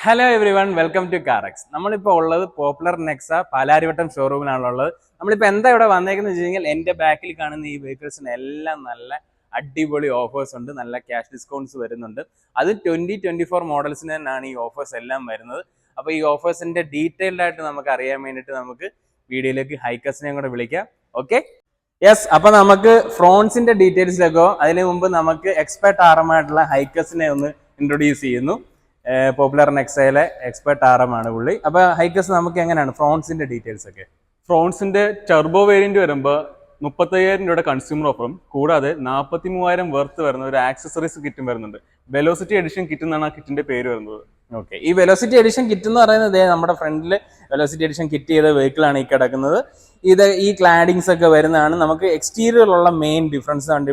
Hello everyone, welcome to Carax. നമ്മളിപ്പോൾ ഉള്ളത് popular Nexa Palarivattom ഷോറൂമിലാണുള്ളത്. നമ്മളിപ്പോൾ എന്താ ഇവിടെ വന്നേക്കുന്നത് വെച്ച് കഴിഞ്ഞാൽ എൻ്റെ ബാക്കിൽ കാണുന്ന ഈ വെഹിക്കിൾസിന് എല്ലാം നല്ല അടിപൊളി ഓഫേഴ്സ് ഉണ്ട്, നല്ല ക്യാഷ് ഡിസ്കൗണ്ട്സ് വരുന്നുണ്ട്. അത് 2024 മോഡൽസിന് തന്നെയാണ് ഈ ഓഫേഴ്സ് എല്ലാം വരുന്നത്. അപ്പോൾ ഈ ഓഫേഴ്സിൻ്റെ ഡീറ്റെയിൽഡ് ആയിട്ട് നമുക്ക് അറിയാൻ വേണ്ടിയിട്ട് നമുക്ക് വീഡിയോയിലേക്ക് ഹൈക്കസിനെയും കൂടെ വിളിക്കാം. Okay, yes. അപ്പോൾ നമുക്ക് ഫ്രോൺസിൻ്റെ ഡീറ്റെയിൽസിലേക്കോ അതിന് മുമ്പ് നമുക്ക് എക്സ്പെർട്ട് ആറമായിട്ടുള്ള ഹൈക്കസിനെ ഒന്ന് ഇൻട്രൊഡ്യൂസ് ചെയ്യുന്നു. പോപ്പുലർ നെക്സയിലെ എക്സ്പെർട്ട് ആറമാണ് പുള്ളി. അപ്പൊ ഹൈക്കസ് നമുക്ക് എങ്ങനെയാണ് ഫ്രോൺസിന്റെ ഡീറ്റെയിൽസ് ഒക്കെ? ഫ്രോൺസിന്റെ ടർബോ വേരിയന്റ് വരുമ്പോൾ 35,000 രൂപയുടെ കൺസ്യൂമർ ഓഫറും കൂടാതെ 43,000 വർത്ത് വരുന്ന ഒരു ആക്സസറീസ് കിറ്റും വരുന്നുണ്ട്. വെലോസിറ്റി എഡിഷൻ കിറ്റ് എന്നാണ് ആ കിറ്റിന്റെ പേര് വരുന്നത്. ഓക്കെ, ഈ വെലോസിറ്റി എഡിഷൻ കിറ്റ് എന്ന് പറയുന്നത് നമ്മുടെ ഫ്രണ്ടില് വെലോസിറ്റി എഡിഷൻ കിറ്റ് ചെയ്ത വെഹിക്കിൾ ആണ് ഈ കിടക്കുന്നത്. ഈ ക്ലാഡിങ്സ് ഒക്കെ വരുന്നതാണ്. നമുക്ക് എക്സ്റ്റീരിയറിലുള്ള മെയിൻ ഡിഫറൻസ് ഉണ്ട്.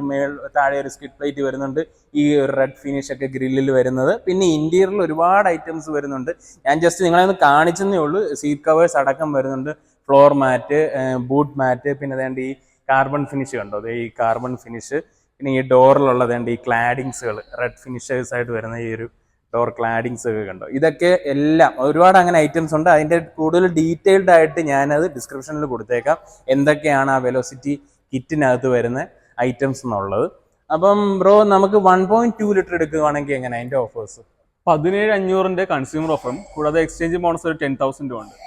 താഴെ ഒരു സ്കിഡ് പ്ലേറ്റ് വരുന്നുണ്ട്, ഈ ഒരു റെഡ് ഫിനിഷ് ഒക്കെ ഗ്രില്ലിൽ വരുന്നത്. പിന്നെ ഇന്റീരിയറിൽ ഒരുപാട് ഐറ്റംസ് വരുന്നുണ്ട്. ഞാൻ ജസ്റ്റ് നിങ്ങളെ ഒന്ന് കാണിച്ചെന്നേ ഉള്ളൂ. സീറ്റ് കവേഴ്സ് അടക്കം വരുന്നുണ്ട്, ഫ്ലോർ മാറ്റ്, ബൂട്ട് മാറ്റ്, പിന്നെ അതേണ്ട ഈ കാർബൺ ഫിനിഷ് കണ്ടോ, ഈ കാർബൺ ഫിനിഷ്. പിന്നെ ഈ ഡോറിലുള്ളതേണ്ട ഈ ക്ലാഡിങ്സുകൾ റെഡ് ഫിനിഷേഴ്സ് ആയിട്ട് വരുന്ന ഈ ഒരു ഡോർ ക്ലാഡിങ്സ് ഒക്കെ കണ്ടോ. ഇതൊക്കെ എല്ലാം ഒരുപാട് അങ്ങനെ ഐറ്റംസ് ഉണ്ട്. അതിൻ്റെ കൂടുതൽ ഡീറ്റെയിൽഡ് ആയിട്ട് ഞാനത് ഡിസ്ക്രിപ്ഷനിൽ കൊടുത്തേക്കാം, എന്തൊക്കെയാണ് ആ വെലോസിറ്റി കിറ്റിനകത്ത് വരുന്ന ഐറ്റംസ് എന്നുള്ളത്. അപ്പം ബ്രോ, നമുക്ക് 1.2 ലിറ്റർ എടുക്കുകയാണെങ്കിൽ എങ്ങനെ അതിൻ്റെ ഓഫേഴ്സ്? 17,500 കൺസ്യൂമർ ഓഫറും കൂടാതെ എക്സ്ചേഞ്ച് ബോണസ് ഒരു 10,000 ഉണ്ട്.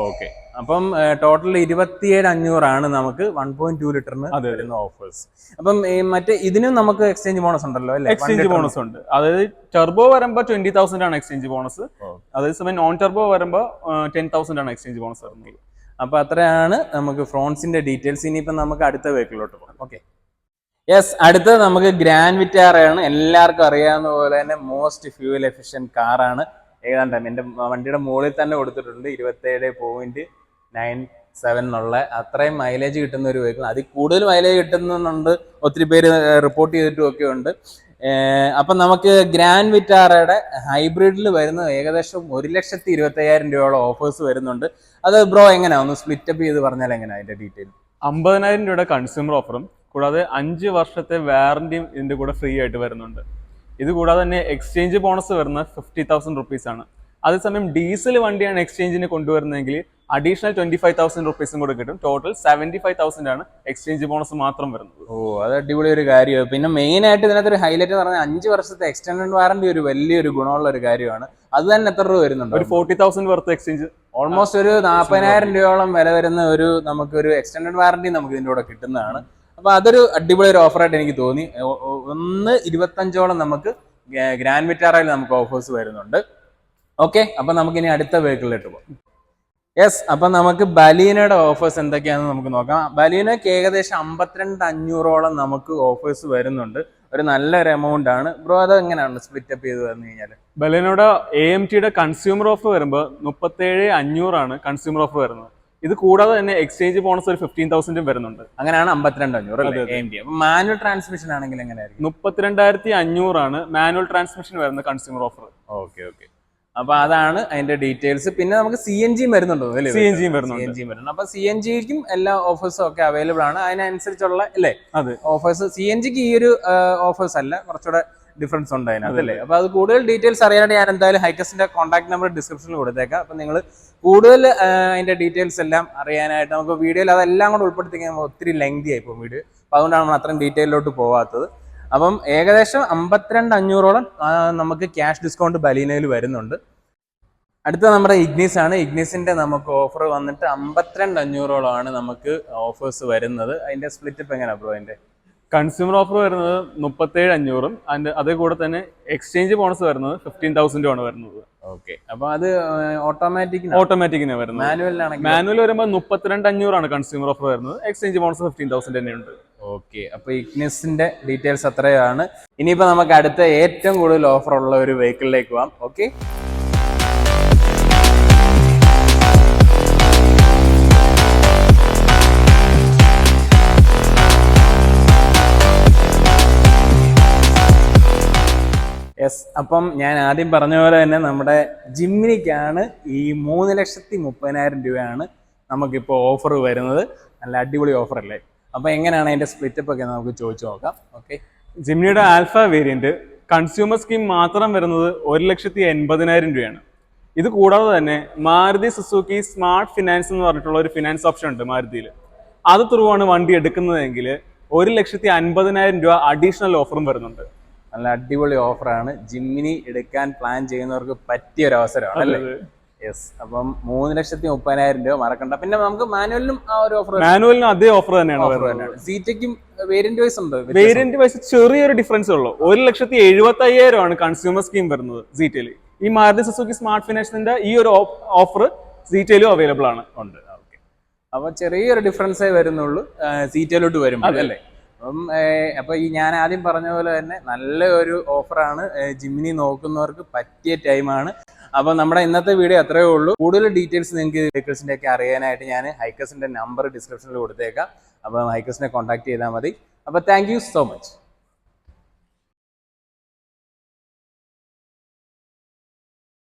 ഓക്കെ, അപ്പം ടോട്ടൽ 27,500 നമുക്ക് 1.2 ലിറ്ററിന് വരുന്ന ഓഫേഴ്സ്. അപ്പം മറ്റേ ഇതിനും നമുക്ക് എക്സ്ചേഞ്ച് ബോണസ് ഉണ്ടല്ലോ അല്ലേ? എക്സ്ചേഞ്ച് ബോണസ് ഉണ്ട്. അതായത് ടർബോ വരുമ്പോൾ 20,000 ആണ് എക്സ്ചേഞ്ച് ബോണസ്. അതേസമയം നോൺ ടർബോ വരുമ്പോൾ 10,000 ആണ് എക്സ്ചേഞ്ച് ബോണസ് വരുന്നത്. അപ്പൊ അത്രയാണ് നമുക്ക് ഫ്രോൺസിന്റെ ഡീറ്റെയിൽസ്. ഇനിയിപ്പം നമുക്ക് അടുത്ത വെഹിക്കിളിലോട്ട് പോകാം. Okay, yes. അടുത്തത് നമുക്ക് ഗ്രാൻഡ് വിറ്റാറയാണ്. എല്ലാവർക്കും അറിയാവുന്ന പോലെ തന്നെ മോസ്റ്റ് ഫ്യൂവൽ എഫിഷ്യന്റ് കാറാണ്. ഏതാണ്ട് എൻ്റെ വണ്ടിയുടെ മുകളിൽ തന്നെ കൊടുത്തിട്ടുണ്ട് 27.97 എന്നുള്ള അത്രയും മൈലേജ് കിട്ടുന്ന ഒരു വെഹിക്കിൾ. അതിൽ കൂടുതൽ മൈലേജ് കിട്ടുന്നുണ്ട്, ഒത്തിരി പേര് റിപ്പോർട്ട് ചെയ്തിട്ടും ഒക്കെ ഉണ്ട്. അപ്പം നമുക്ക് ഗ്രാൻഡ് വിറ്റാറയുടെ ഹൈബ്രിഡിൽ വരുന്ന ഏകദേശം 1,25,000 രൂപയോളം ഓഫേഴ്സ് വരുന്നുണ്ട്. അത് ബ്രോ എങ്ങനെയാ ഒന്ന് സ്പ്ലിറ്റപ്പ് ചെയ്ത് പറഞ്ഞാൽ എങ്ങനെയാ അതിന്റെ ഡീറ്റെയിൽ? 50,000 രൂപയുടെ കൺസ്യൂമർ ഓഫറും കൂടാതെ 5 വർഷത്തെ വാറന്റിയും ഇതിന്റെ കൂടെ ഫ്രീ ആയിട്ട് വരുന്നുണ്ട്. ഇത് കൂടാതെ തന്നെ എക്സ്ചേഞ്ച് ബോണസ് വരുന്ന 50,000 റുപ്പീസ് ആണ്. അതേസമയം ഡീസൽ വണ്ടിയാണ് എക്സ്ചേഞ്ചിന് കൊണ്ടുവരുന്നതെങ്കിൽ അഡീഷണൽ 25,000 റുപ്പീസും കൂടെ കിട്ടും. ടോട്ടൽ 75,000 ആണ് എക്സ്ചേഞ്ച് ബോണസ് മാത്രം വരുന്നത്. ഓ, അത് അടിപൊളി ഒരു കാര്യമാണ്. പിന്നെ മെയിൻ ആയിട്ട് ഇതിനകത്ത് ഒരു ഹൈലൈറ്റ് എന്ന് പറഞ്ഞാൽ 5 വർഷത്തെ എക്സ്റ്റൻഡഡ് വാറന്റി ഒരു വലിയൊരു ഗുണമുള്ള ഒരു കാര്യമാണ്. അത് തന്നെ എത്ര രൂപ വരുന്നുണ്ട്? ഒരു 40,000 വർത്ത് എക്സ്ചേഞ്ച്, ഓൾമോസ്റ്റ് ഒരു 40,000 രൂപയോളം വില വരുന്ന നമുക്കൊരു എക്സ്റ്റൻഡഡ് വാറന്റി നമുക്ക് ഇതിൻ്റെ കൂടെ കിട്ടുന്നതാണ്. അപ്പൊ അതൊരു അടിപൊളി ഒരു ഓഫറായിട്ട് എനിക്ക് തോന്നി. 1.25 നമുക്ക് ഗ്രാൻഡ് വിറ്റാറയിൽ നമുക്ക് ഓഫേഴ്സ് വരുന്നുണ്ട്. ഓക്കെ, അപ്പൊ നമുക്ക് ഇനി അടുത്ത വെഹിക്കിളിലോട്ട് പോകാം. യെസ്, അപ്പൊ നമുക്ക് ബലീനയുടെ ഓഫേഴ്സ് എന്തൊക്കെയാണെന്ന് നമുക്ക് നോക്കാം. ബലീനയ്ക്ക് ഏകദേശം 52,500 നമുക്ക് ഓഫേഴ്സ് വരുന്നുണ്ട്. ഒരു നല്ലൊരു എമൗണ്ട് ആണ്. ബ്രോ, അത് എങ്ങനെയാണ് സ്പ്ലിറ്റ് അപ്പ് ചെയ്ത് പറഞ്ഞു കഴിഞ്ഞാൽ? ബലീനയുടെ AMTയുടെ കൺസ്യൂമർ ഓഫർ വരുമ്പോൾ 37,500 കൺസ്യൂമർ ഓഫർ വരുന്നത്. ഇത് കൂടാതെ തന്നെ എക്സ്ചേഞ്ച് ബോണസ് ഒരു 15,000 വരുന്നുണ്ട്. അങ്ങനെയാണ് 52,500. മാനുവൽ ട്രാൻസ്മിഷൻ ആണെങ്കിൽ എങ്ങനെയായിരിക്കും? 32,500 മാനുവൽ ട്രാൻസ്മിഷൻ വരുന്ന കൺസ്യൂമർ ഓഫർ. ഓക്കെ ഓക്കെ, അപ്പൊ അതാണ് അതിന്റെ ഡീറ്റെയിൽസ്. പിന്നെ നമുക്ക് CNG വരുന്നുണ്ടോ? CNG വരുന്നുണ്ട്. അപ്പൊ CNGക്കും എല്ലാ ഓഫേഴ്സും ഒക്കെ അവൈലബിൾ ആണ്. അതിനനുസരിച്ചുള്ള അല്ലേ ഓഫേഴ്സ്? CNGക്ക് ഈ ഒരു ഓഫേഴ്സ് അല്ല, കുറച്ചുകൂടെ ഡിഫറൻസ് ഉണ്ട് അതിനകത്ത് അല്ലേ? അപ്പൊ അത് കൂടുതൽ ഡീറ്റെയിൽസ് അറിയാനായിട്ട് ഞാൻ എന്തായാലും ഹൈക്കസിന്റെ കോൺടാക്ട് നമ്പർ ഡിസ്ക്രിപ്ഷനിൽ കൊടുത്തേക്കാം. അപ്പൊ നിങ്ങൾ കൂടുതൽ അതിന്റെ ഡീറ്റെയിൽസ് എല്ലാം അറിയാനായിട്ട് നമുക്ക് വീഡിയോയിൽ അതെല്ലാം കൂടെ ഉൾപ്പെടുത്തിക്കാൻ ഒത്തിരി ലെങ്തി ആയി പോകും വീഡിയോ. അപ്പൊ അതുകൊണ്ടാണ് നമ്മൾ അത്രയും ഡീറ്റെയിലോട്ട് പോകാത്തത്. അപ്പം ഏകദേശം 52,500 നമുക്ക് ക്യാഷ് ഡിസ്കൗണ്ട് ബലീനയിൽ വരുന്നുണ്ട്. അടുത്ത നമ്മുടെ ഇഗ്നിസ് ആണ്. ഇഗ്നിസിന്റെ നമുക്ക് ഓഫർ വന്നിട്ട് 52,500 നമുക്ക് ഓഫേഴ്സ് വരുന്നത്. അതിന്റെ സ്പ്ലിറ്റ് ഇപ്പൊ എങ്ങനെയാ ബ്രോ? അതിന്റെ കൺസ്യൂമർ ഓഫർ വരുന്നത് 37,500 അതേ കൂടെ തന്നെ എക്സ്ചേഞ്ച് ബോണസ് വരുന്നത് 15,000 ആണ് വരുന്നത്. ഓക്കെ, അപ്പൊ അത് ഓട്ടോമാറ്റിക്കിന് വരുന്നത്. മാനുവൽ വരുമ്പോൾ 32,500 കൺസ്യൂമർ ഓഫർ വരുന്നത്. എക്സ്ചേഞ്ച് ബോണസ് 15,000 തന്നെയുണ്ട്. ഓക്കെ, അപ്പൊ ഇഗ്നിസിന്റെ ഡീറ്റെയിൽസ് അത്രയാണ്. ഇനിയിപ്പോ നമുക്ക് അടുത്ത ഏറ്റവും കൂടുതൽ ഓഫർ ഉള്ള ഒരു വെഹിക്കിളിലേക്ക് പോവാം. Okay, yes. അപ്പം ഞാൻ ആദ്യം പറഞ്ഞ പോലെ തന്നെ നമ്മുടെ ജിമ്നിക്കാണ് ഈ 3,30,000 രൂപയാണ് നമുക്കിപ്പോൾ ഓഫർ വരുന്നത്. നല്ല അടിപൊളി ഓഫർ അല്ലേ? അപ്പൊ എങ്ങനെയാണ് അതിന്റെ സ്പ്ലിറ്റപ്പ് ഒക്കെ നമുക്ക് ചോദിച്ചു നോക്കാം. ഓക്കെ, ജിമ്നിയുടെ ആൽഫ വേരിയന്റ് കൺസ്യൂമർ സ്കീം മാത്രം വരുന്നത് 1,80,000 രൂപയാണ്. ഇത് കൂടാതെ തന്നെ മാരുതി സുസുക്കി സ്മാർട്ട് ഫിനാൻസ് എന്ന് പറഞ്ഞിട്ടുള്ള ഒരു ഫിനാൻസ് ഓപ്ഷൻ ഉണ്ട് മാരുതിയിൽ. അത് ത്രൂ ആണ് വണ്ടി എടുക്കുന്നതെങ്കിൽ 1,50,000 രൂപ അഡീഷണൽ ഓഫറും വരുന്നുണ്ട്. നല്ല അടിപൊളി ഓഫറാണ്. ജിമ്മിനി എടുക്കാൻ പ്ലാൻ ചെയ്യുന്നവർക്ക് പറ്റിയ ഒരു അവസരമാണ് അല്ലേ? യെസ്. അപ്പം 3,30,000 രൂപ മറക്കണ്ട. പിന്നെ നമുക്ക് മാനുവലിനും ആ ഒരു ഓഫർ, മാനുവലിനും അതേ ഓഫർ തന്നെയാണ്. സീറ്റയ്ക്കും വേരിയന്റ് വൈസ് ഉണ്ട്. വേരിയന്റ് വൈസ് ചെറിയൊരു ഡിഫറൻസ് ഉള്ളൂ. 1,75,000 ആണ് കൺസ്യൂമർ സ്കീം വരുന്നത് സീറ്റയിൽ. ഈ മാരുതി സുസുക്കി സ്മാർട്ട് ഫിനാൻസിന്റെ ഈ ഒരു ഓഫർ സീറ്റയിലും അവൈലബിൾ ആണ്. ഉണ്ട്. ഓക്കെ. അപ്പൊ ചെറിയൊരു ഡിഫറൻസേ വരുന്നുള്ളൂ സീറ്റയിലോട്ട് വരുമ്പോൾ അല്ലേ? അപ്പൊ ഈ ഞാൻ ആദ്യം പറഞ്ഞ പോലെ തന്നെ നല്ല ഒരു ഓഫറാണ്. ജിമ്മിനി നോക്കുന്നവർക്ക് പറ്റിയ ടൈമാണ്. അപ്പൊ നമ്മുടെ ഇന്നത്തെ വീഡിയോ അത്രയേ ഉള്ളൂ. കൂടുതൽ ഡീറ്റെയിൽസ് നിങ്ങൾക്ക് വെഹിക്കിൾസിന്റെ ഒക്കെ അറിയാനായിട്ട് ഞാൻ ഹൈക്കസിന്റെ നമ്പർ ഡിസ്ക്രിപ്ഷനിൽ കൊടുത്തേക്കാം. അപ്പൊ ഹൈക്കസിനെ കോൺടാക്ട് ചെയ്താൽ മതി. അപ്പൊ താങ്ക് യു സോ മച്ച്.